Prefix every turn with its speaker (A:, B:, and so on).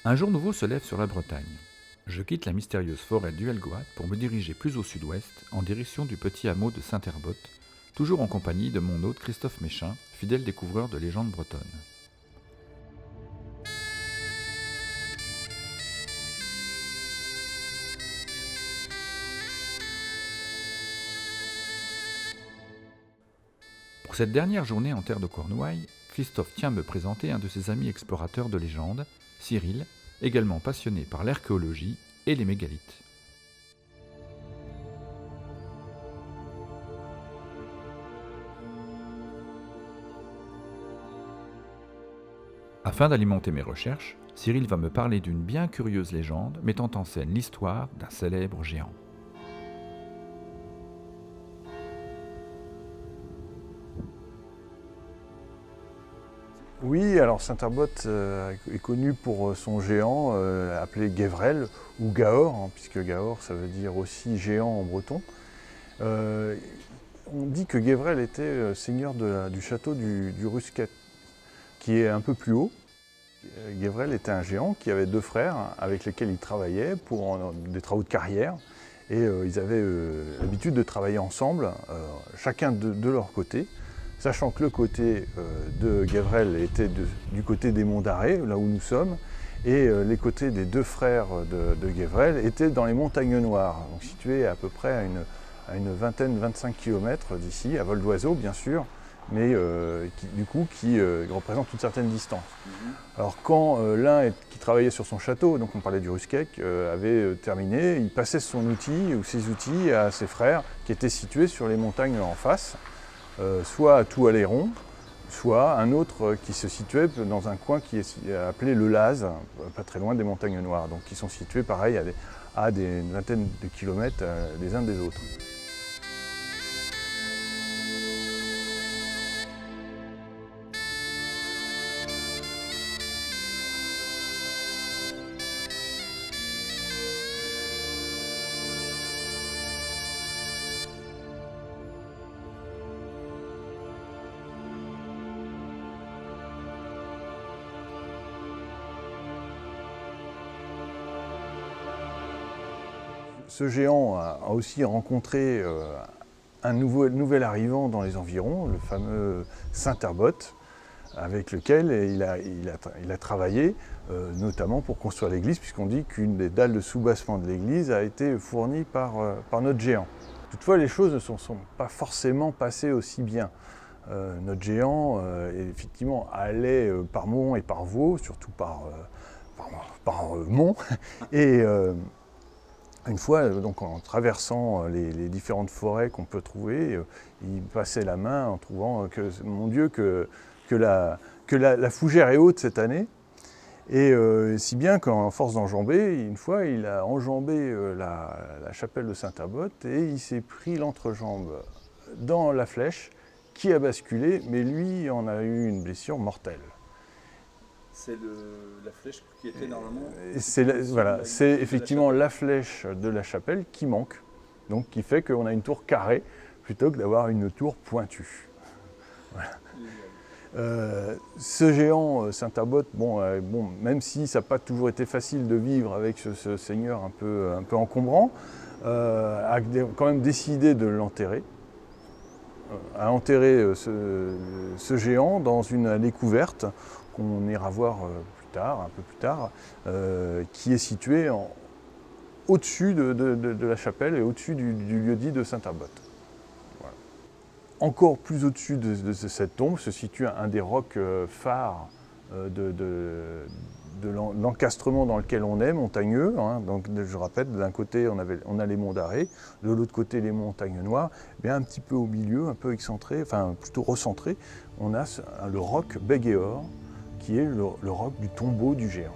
A: Un jour nouveau se lève sur la Bretagne. Je quitte la mystérieuse forêt du Helgoat pour me diriger plus au sud-ouest, en direction du petit hameau de Saint-Herbot, toujours en compagnie de mon hôte Christophe Méchin, fidèle découvreur de légendes bretonnes. Pour cette dernière journée en terre de Cornouailles, Christophe tient à me présenter un de ses amis explorateurs de légende, Cyril, également passionné par l'archéologie et les mégalithes. Afin d'alimenter mes recherches, Cyril va me parler d'une bien curieuse légende mettant en scène l'histoire d'un célèbre géant.
B: Oui, alors Saint-Herbot est connu pour son géant appelé Gévrel ou Gahor, puisque Gahor ça veut dire aussi géant en breton. On dit que Gévrel était seigneur du château du Rusquet, qui est un peu plus haut. Gévrel était un géant qui avait deux frères avec lesquels il travaillait pour des travaux de carrière. Et ils avaient l'habitude de travailler ensemble, chacun de leur côté. Sachant que le côté de Gévrel était du côté des monts d'Arrée, là où nous sommes, et les côtés des deux frères de Gévrel étaient dans les montagnes Noires, donc situées à peu près à une vingtaine, 25 km d'ici, à vol d'oiseau bien sûr, mais qui représente une certaine distance. Alors quand l'un qui travaillait sur son château, donc on parlait du Rusquet, avait terminé, il passait son outil ou ses outils à ses frères qui étaient situés sur les montagnes en face. Soit à Toualéron, soit un autre qui se situait dans un coin qui est appelé le Laz, pas très loin des montagnes Noires, donc qui sont situés pareil à des vingtaines de kilomètres les uns des autres. Ce géant a aussi rencontré un nouvel arrivant dans les environs, le fameux Saint-Herbot, avec lequel il a travaillé, notamment pour construire l'église, puisqu'on dit qu'une des dalles de soubassement de l'église a été fournie par notre géant. Toutefois, les choses ne sont pas forcément passées aussi bien. Notre géant, effectivement, allait par monts et par vaux, surtout par monts, et une fois, donc, en traversant les différentes forêts qu'on peut trouver, il passait la main en trouvant que, mon Dieu, que la fougère est haute cette année. Et si bien qu'en force d'enjamber, une fois, il a enjambé la chapelle de Saint-Herbot et il s'est pris l'entrejambe dans la flèche qui a basculé, mais lui en a eu une blessure mortelle.
C: C'est la flèche qui était normalement...
B: C'est effectivement la flèche de la chapelle qui manque, donc qui fait qu'on a une tour carrée plutôt que d'avoir une tour pointue. Voilà. Ce géant Saint-Herbot, même si ça n'a pas toujours été facile de vivre avec ce seigneur un peu encombrant, a quand même décidé de l'enterrer. A enterré ce géant dans une allée couverte qu'on ira voir un peu plus tard, qui est située au-dessus de la chapelle et au-dessus du lieu-dit de Saint-Herbot. Voilà. Encore plus au-dessus de cette tombe se situe un des rocs phares de l'encastrement dans lequel on est, montagneux. Donc, je rappelle, d'un côté on a les monts d'Arrée, de l'autre côté les montagnes Noires, bien un petit peu au milieu, un peu excentré, enfin plutôt recentré, on a le roc Begéor, qui est le roc du tombeau du géant.